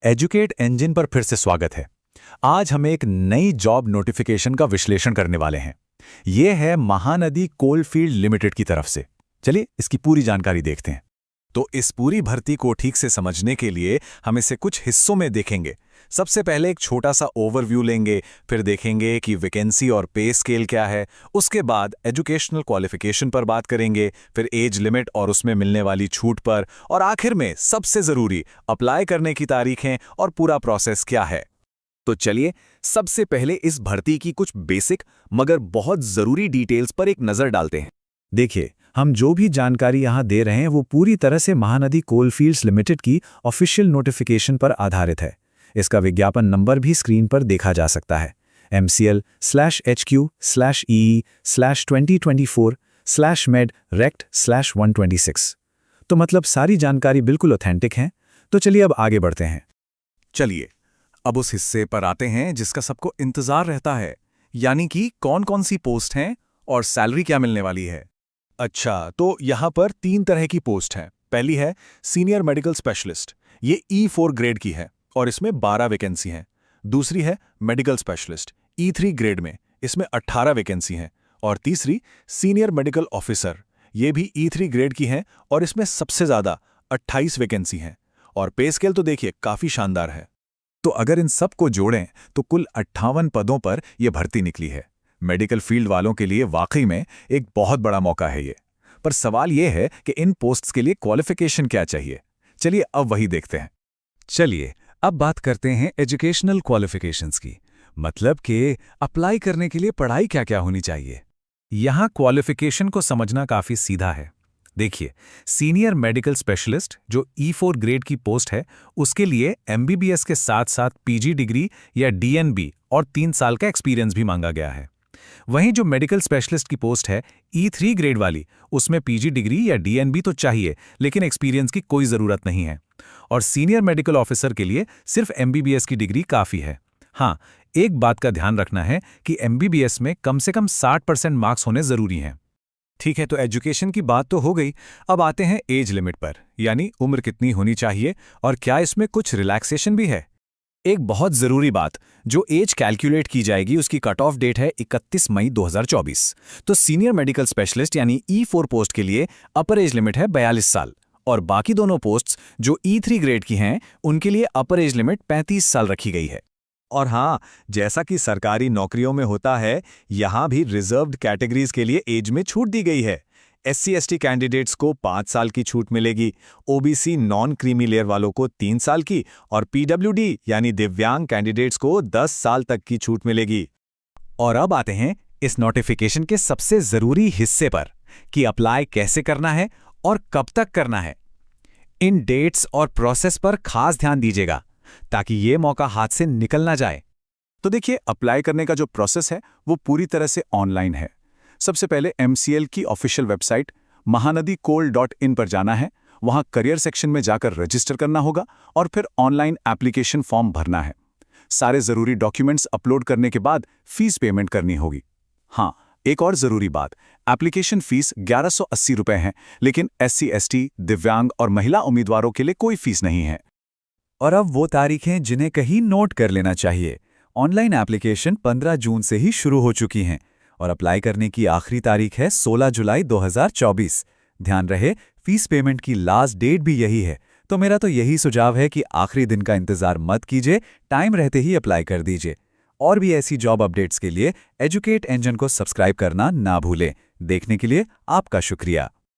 Educate engine पर फिर से स्वागत है। आज हम एक नई जॉब नोटिफिकेशन का विश्लेषण करने वाले हैं। ये है महानदी कोलफील्ड लिमिटेड की तरफ से। चलिए इसकी पूरी जानकारी देखते हैं। तो इस पूरी भर्ती को ठीक से समझने के लिए हम इसे कुछ हिस्सों में देखेंगे। सबसे पहले एक छोटा सा ओवरव्यू लेंगे, फिर देखेंगे कि वैकेंसी और पे स्केल क्या है। उसके बाद एजुकेशनल क्वालिफिकेशन पर बात करेंगे, फिर एज लिमिट और उसमें मिलने वाली छूट पर, और आखिर में सबसे जरूरी अप्लाई करने की तारीखें और पूरा प्रोसेस क्या है। तो चलिए सबसे पहले इस भर्ती की कुछ बेसिक मगर बहुत जरूरी डिटेल्स पर एक नजर डालते हैं। देखिए, हम जो भी जानकारी यहाँ दे रहे हैं वो पूरी तरह से महानदी कोलफील्ड्स लिमिटेड की ऑफिशियल नोटिफिकेशन पर आधारित है। इसका विज्ञापन नंबर भी स्क्रीन पर देखा जा सकता है, MCL/HQ/EE/2024/MED/RECT/126। तो मतलब सारी जानकारी बिल्कुल ऑथेंटिक है। तो चलिए अब आगे बढ़ते हैं। चलिए अब उस हिस्से पर आते हैं जिसका सबको इंतजार रहता है, यानी कि कौन कौन सी पोस्ट हैं और सैलरी क्या मिलने वाली है। अच्छा, तो यहाँ पर 3 तरह की पोस्ट हैं। पहली है सीनियर मेडिकल स्पेशलिस्ट, ये E4 ग्रेड की है और इसमें 12 वैकेंसी हैं। दूसरी है मेडिकल स्पेशलिस्ट E3 ग्रेड में, इसमें 18 वैकेंसी हैं। और तीसरी सीनियर मेडिकल ऑफिसर, ये भी E3 ग्रेड की है और इसमें सबसे ज़्यादा 28 वैकेंसी हैं। और पे स्केल तो देखिए काफ़ी शानदार है। तो अगर इन सब को जोड़ें तो कुल 58 पदों पर यह भर्ती निकली है। मेडिकल फील्ड वालों के लिए वाकई में एक बहुत बड़ा मौका है ये। पर सवाल यह है कि इन पोस्ट्स के लिए क्वालिफिकेशन क्या चाहिए। चलिए अब वही देखते हैं। चलिए अब बात करते हैं एजुकेशनल क्वालिफिकेशंस की, मतलब कि अप्लाई करने के लिए पढ़ाई क्या क्या होनी चाहिए। यहाँ क्वालिफिकेशन को समझना काफ़ी सीधा है। देखिए, सीनियर मेडिकल स्पेशलिस्ट जो E4 ग्रेड की पोस्ट है, उसके लिए MBBS के साथ साथ PG डिग्री या DNB और 3 साल का एक्सपीरियंस भी मांगा गया है। वहीं जो मेडिकल स्पेशलिस्ट की पोस्ट है E3 ग्रेड वाली, उसमें PG डिग्री या DNB तो चाहिए, लेकिन एक्सपीरियंस की कोई ज़रूरत नहीं है। और सीनियर मेडिकल ऑफिसर के लिए सिर्फ MBBS की डिग्री काफ़ी है। हाँ, एक बात का ध्यान रखना है कि MBBS में कम से कम 60% मार्क्स होने ज़रूरी हैं। ठीक है, तो एजुकेशन की बात तो हो गई। अब आते हैं एज लिमिट पर, यानी उम्र कितनी होनी चाहिए और क्या इसमें कुछ रिलैक्सेशन भी है। एक बहुत ज़रूरी बात, जो एज कैलकुलेट की जाएगी उसकी कट ऑफ डेट है 31 मई 2024। तो सीनियर मेडिकल स्पेशलिस्ट यानी E4 पोस्ट के लिए अपर एज लिमिट है 42 साल और बाकी दोनों पोस्ट्स जो E3 ग्रेड की हैं उनके लिए अपर एज लिमिट 35 साल रखी गई है। और हाँ, जैसा कि सरकारी नौकरियों में होता है, यहाँ भी रिजर्व्ड कैटेगरीज के लिए एज में छूट दी गई है। SC/ST कैंडिडेट्स को 5 साल की छूट मिलेगी, OBC नॉन क्रीमी लेयर वालों को 3 साल की और PWD यानी दिव्यांग कैंडिडेट्स को 10 साल तक की छूट मिलेगी। और अब आते हैं इस नोटिफिकेशन के सबसे ज़रूरी हिस्से पर कि अप्लाई कैसे करना है और कब तक करना है। इन डेट्स और प्रोसेस पर खास ध्यान दीजिएगा ताकि ये मौका हाथ से निकल ना जाए। तो देखिए, अप्लाई करने का जो प्रोसेस है वो पूरी तरह से ऑनलाइन है। सबसे पहले MCL की ऑफिशियल वेबसाइट mahanadikoal.in पर जाना है। वहां करियर सेक्शन में जाकर रजिस्टर करना होगा और फिर ऑनलाइन एप्लीकेशन फॉर्म भरना है। सारे ज़रूरी डॉक्यूमेंट्स अपलोड करने के बाद फीस पेमेंट करनी होगी। हाँ, एक और ज़रूरी बात, एप्लीकेशन फीस 1180 रुपये है, लेकिन SC/ST, दिव्यांग और महिला उम्मीदवारों के लिए कोई फीस नहीं है। और अब वो तारीखें जिन्हें कहीं नोट कर लेना चाहिए। ऑनलाइन एप्लीकेशन 15 जून से ही शुरू हो चुकी हैं और अप्लाई करने की आखिरी तारीख है 16 जुलाई 2024। ध्यान रहे, फीस पेमेंट की लास्ट डेट भी यही है। तो मेरा तो यही सुझाव है कि आखिरी दिन का इंतजार मत कीजिए, टाइम रहते ही अप्लाई कर दीजिए। और भी ऐसी जॉब अपडेट्स के लिए एजुकेट इंजन को सब्सक्राइब करना ना भूलें। देखने के लिए आपका शुक्रिया।